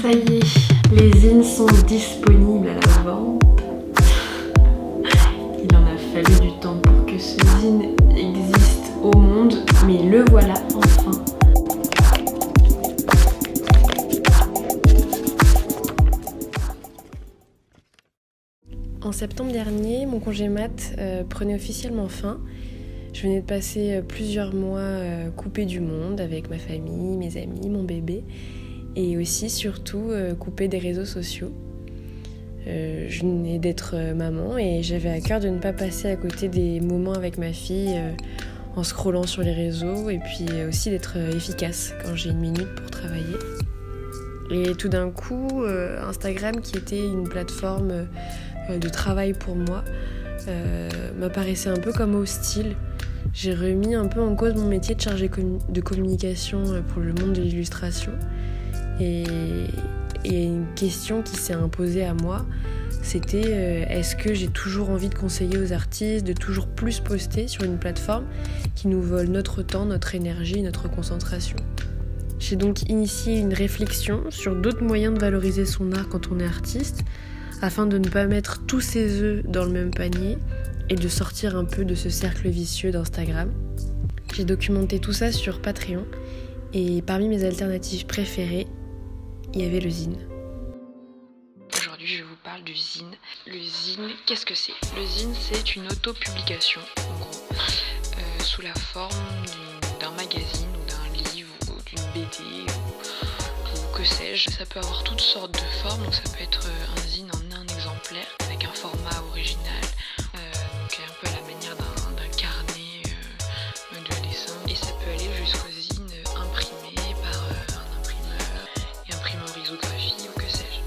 Ça y est, les zines sont disponibles à la vente. Il en a fallu du temps pour que ce zine existe au monde, mais le voilà enfin. En septembre dernier, mon congé mat prenait officiellement fin. Je venais de passer plusieurs mois coupée du monde avec ma famille, mes amis, mon bébé et aussi surtout coupée des réseaux sociaux. Je venais d'être maman et j'avais à cœur de ne pas passer à côté des moments avec ma fille en scrollant sur les réseaux et puis aussi d'être efficace quand j'ai une minute pour travailler. Et tout d'un coup, Instagram, qui était une plateforme de travail pour moi, m'apparaissait un peu comme hostile. J'ai remis un peu en cause mon métier de chargée de communication pour le monde de l'illustration. Et une question qui s'est imposée à moi, c'était est-ce que j'ai toujours envie de conseiller aux artistes, de toujours plus poster sur une plateforme qui nous vole notre temps, notre énergie, notre concentration ? J'ai donc initié une réflexion sur d'autres moyens de valoriser son art quand on est artiste, afin de ne pas mettre tous ses œufs dans le même panier et de sortir un peu de ce cercle vicieux d'Instagram. J'ai documenté tout ça sur Patreon et parmi mes alternatives préférées, il y avait le zine. Aujourd'hui, je vous parle du zine. Le zine, qu'est-ce que c'est ? Le zine, c'est une autopublication, en gros, sous la forme d'un magazine ou d'un livre ou d'une BD ou que sais-je. Ça peut avoir toutes sortes de formes, donc ça peut être un zine en un exemplaire avec un format original, donc un peu à la manière d'un carnet de dessin, et ça peut aller jusqu'au zine imprimé par un imprimeur et imprimeur isographie ou que sais-je.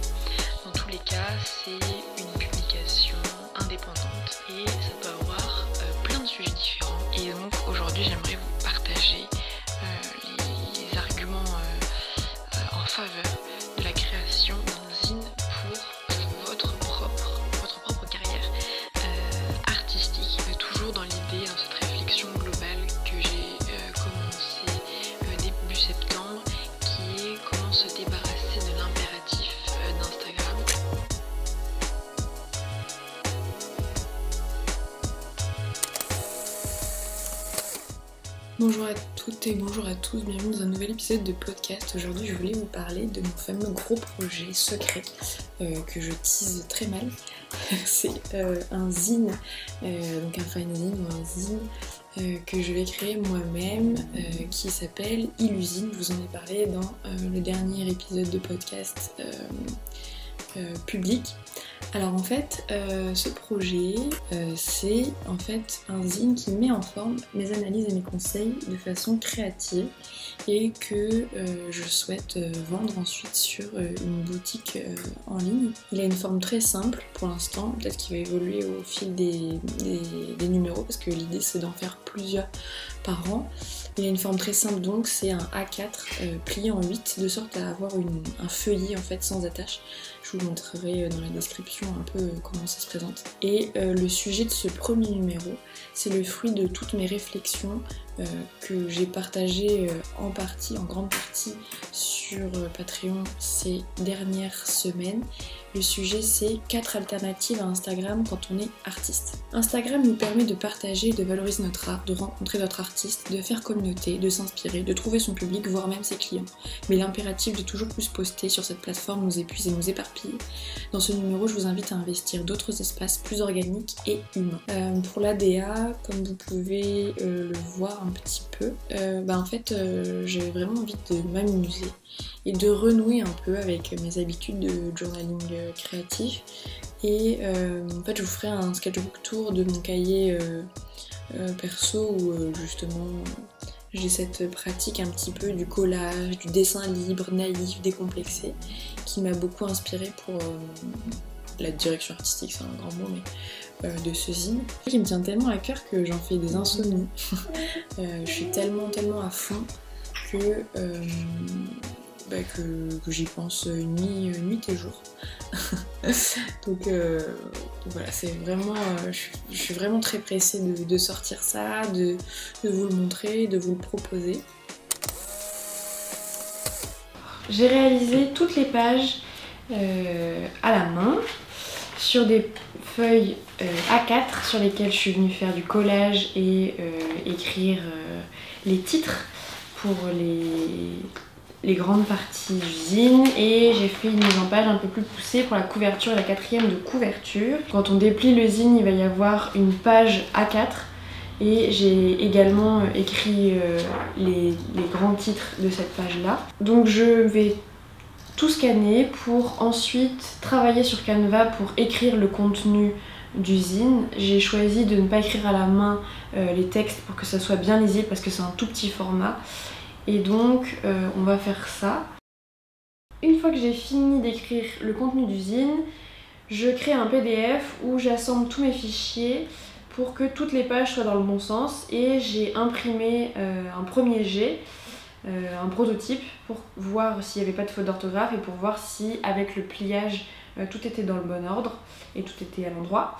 Dans tous les cas, c'est une publication indépendante et ça peut avoir plein de sujets différents. Et donc aujourd'hui, j'aimerais vous partager les arguments en faveur de la création d'un zine pour votre propre carrière artistique, toujours dans l'idée, dans cette réflexion globale que j'ai commencé début septembre, qui est comment se débarrasser de l'impératif d'Instagram. Bonjour à toutes et bonjour à tous, bienvenue dans un nouvel épisode de podcast. Aujourd'hui, je voulais vous parler de mon fameux gros projet secret que je tease très mal. C'est un zine, donc un fanzine ou un zine que je vais créer moi-même qui s'appelle Illusine. Je vous en ai parlé dans le dernier épisode de podcast public. Alors en fait, ce projet, c'est en fait un zine qui met en forme mes analyses et mes conseils de façon créative et que je souhaite vendre ensuite sur une boutique en ligne. Il a une forme très simple pour l'instant, peut-être qu'il va évoluer au fil des numéros parce que l'idée c'est d'en faire plusieurs par an. Il a une forme très simple donc, c'est un A4 plié en 8 de sorte à avoir un feuillet en fait sans attache. Je vous montrerai dans la description un peu comment ça se présente. Et le sujet de ce premier numéro, c'est le fruit de toutes mes réflexions que j'ai partagées en grande partie sur Patreon ces dernières semaines. Le sujet, c'est 4 alternatives à Instagram quand on est artiste. Instagram nous permet de partager, de valoriser notre art, de rencontrer d'autres artistes, de faire communauté, de s'inspirer, de trouver son public, voire même ses clients. Mais l'impératif de toujours plus poster sur cette plateforme nous épuise et nous éparpille. Dans ce numéro, je vous invite à investir d'autres espaces plus organiques et humains. Pour l'ADA, comme vous pouvez le voir un petit peu, en fait, j'ai vraiment envie de m'amuser et de renouer un peu avec mes habitudes de journaling créatif. Et en fait, je vous ferai un sketchbook tour de mon cahier perso où justement j'ai cette pratique un petit peu du collage, du dessin libre, naïf, décomplexé, qui m'a beaucoup inspirée pour la direction artistique, c'est un grand mot, mais de ce zine. Qui me tient tellement à cœur que j'en fais des insomnies. Je suis tellement à fond que j'y pense nuit et jour. Donc voilà, c'est vraiment, je suis vraiment très pressée de sortir ça, de vous le montrer, de vous le proposer. J'ai réalisé toutes les pages à la main sur des feuilles A4 sur lesquelles je suis venue faire du collage et écrire les titres pour les grandes parties d'usine, et j'ai fait une mise en page un peu plus poussée pour la couverture et la quatrième de couverture. Quand on déplie le zine, il va y avoir une page A4 et j'ai également écrit les grands titres de cette page là. Donc je vais tout scanner pour ensuite travailler sur Canva pour écrire le contenu du zine. J'ai choisi de ne pas écrire à la main les textes pour que ça soit bien lisible parce que c'est un tout petit format. Et donc on va faire ça. Une fois que j'ai fini d'écrire le contenu du zine, je crée un PDF où j'assemble tous mes fichiers pour que toutes les pages soient dans le bon sens, et j'ai imprimé un premier jet, un prototype, pour voir s'il n'y avait pas de faute d'orthographe et pour voir si avec le pliage tout était dans le bon ordre et tout était à l'endroit.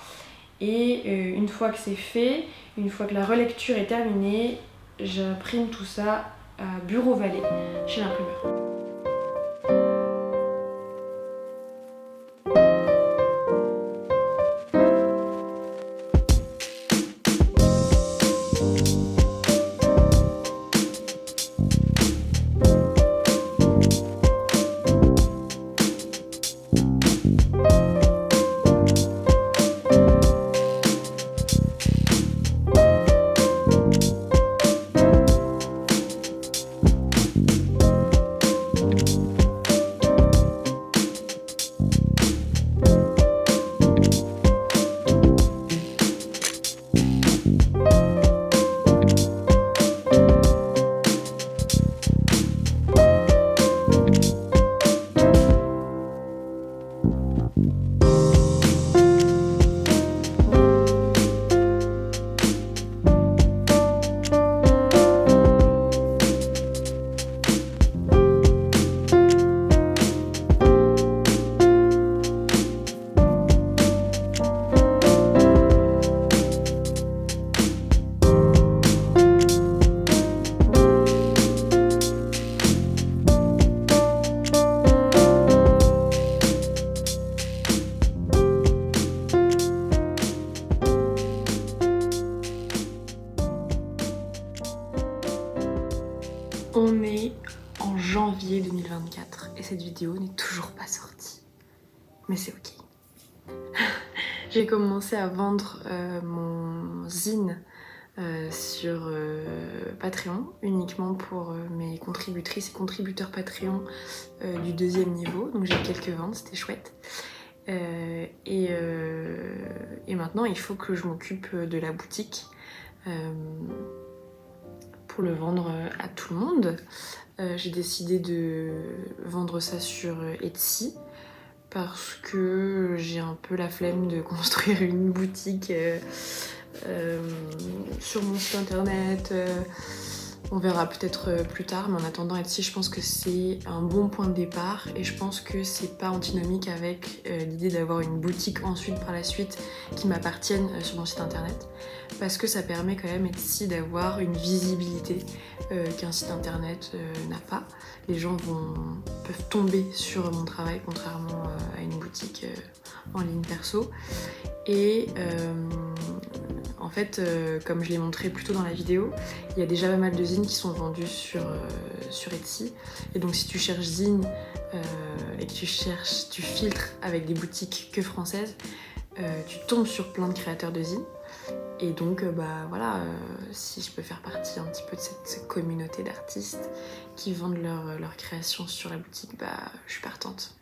Et une fois que c'est fait, une fois que la relecture est terminée, j'imprime tout ça à Bureau Vallée chez l'imprimeur. On est en janvier 2024 et cette vidéo n'est toujours pas sortie. Mais c'est ok. J'ai commencé à vendre mon zine sur Patreon, uniquement pour mes contributrices et contributeurs Patreon du 2e niveau. Donc j'ai eu quelques ventes, c'était chouette. Et maintenant il faut que je m'occupe de la boutique pour le vendre à tout le monde. J'ai décidé de vendre ça sur Etsy parce que j'ai un peu la flemme de construire une boutique sur mon site internet. On verra peut-être plus tard, mais en attendant Etsy, je pense que c'est un bon point de départ et je pense que c'est pas antinomique avec l'idée d'avoir une boutique ensuite par la suite qui m'appartienne sur mon site internet, parce que ça permet quand même Etsy d'avoir une visibilité qu'un site internet n'a pas. Les gens peuvent tomber sur mon travail contrairement à une boutique en ligne perso. Et en fait, comme je l'ai montré plus tôt dans la vidéo, il y a déjà pas mal de zines qui sont vendus sur Etsy. Et donc si tu cherches zine et que tu filtres avec des boutiques que françaises, tu tombes sur plein de créateurs de zines. Et donc bah voilà, si je peux faire partie un petit peu de cette communauté d'artistes qui vendent leurs créations sur la boutique, bah je suis partante.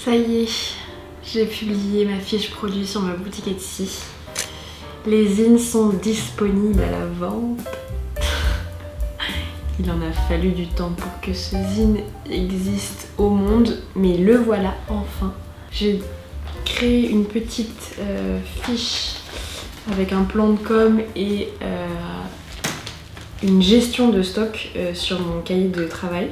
Ça y est, j'ai publié ma fiche produit sur ma boutique Etsy. Les zines sont disponibles à la vente. Il en a fallu du temps pour que ce zine existe au monde, mais le voilà enfin. J'ai créé une petite fiche avec un plan de com et une gestion de stock sur mon cahier de travail.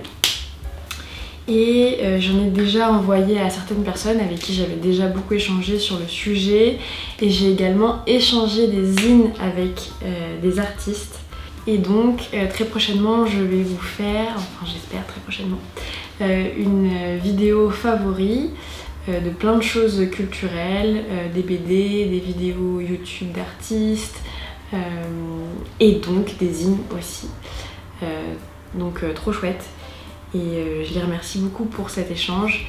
Et j'en ai déjà envoyé à certaines personnes avec qui j'avais déjà beaucoup échangé sur le sujet. Et j'ai également échangé des zines avec des artistes. Et donc très prochainement je vais vous faire, enfin j'espère très prochainement, une vidéo favori de plein de choses culturelles, des BD, des vidéos YouTube d'artistes et donc des zines aussi. Donc trop chouette. Et je les remercie beaucoup pour cet échange.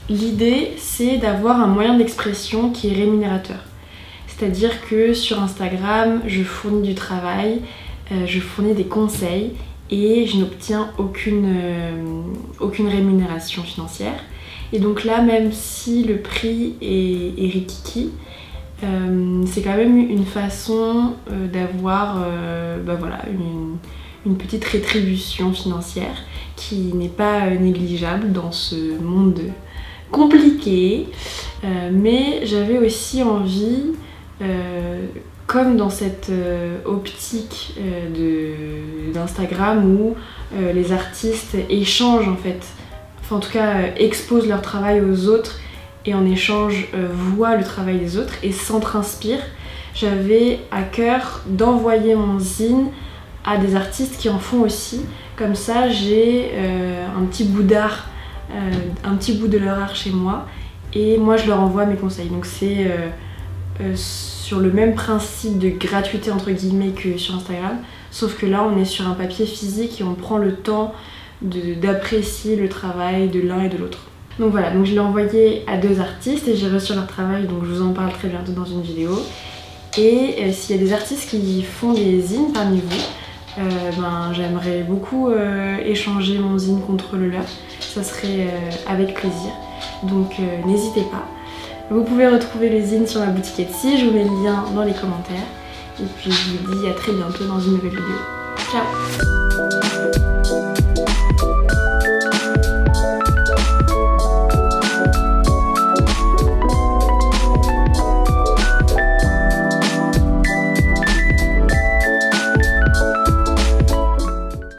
L'idée, c'est d'avoir un moyen d'expression qui est rémunérateur. C'est-à-dire que sur Instagram, je fournis du travail, je fournis des conseils et je n'obtiens aucune rémunération financière. Et donc là, même si le prix est rikiki, c'est quand même une façon d'avoir voilà, une petite rétribution financière qui n'est pas négligeable dans ce monde compliqué. Mais j'avais aussi envie, comme dans cette optique d'Instagram où les artistes échangent en fait, enfin en tout cas exposent leur travail aux autres et en échange voient le travail des autres et s'inspirent, j'avais à cœur d'envoyer mon zine à des artistes qui en font aussi. Comme ça j'ai un petit bout d'art, un petit bout de leur art chez moi et moi je leur envoie mes conseils. Donc c'est sur le même principe de gratuité entre guillemets que sur Instagram, sauf que là on est sur un papier physique et on prend le temps d'apprécier le travail de l'un et de l'autre. Donc voilà, donc je l'ai envoyé à 2 artistes et j'ai reçu leur travail, donc je vous en parle très bientôt dans une vidéo. Et s'il y a des artistes qui font des zines parmi vous, j'aimerais beaucoup échanger mon zine contre le leur, ça serait avec plaisir, donc n'hésitez pas. Vous pouvez retrouver les zines sur ma boutique Etsy, je vous mets le lien dans les commentaires. Et puis je vous dis à très bientôt dans une nouvelle vidéo. Ciao!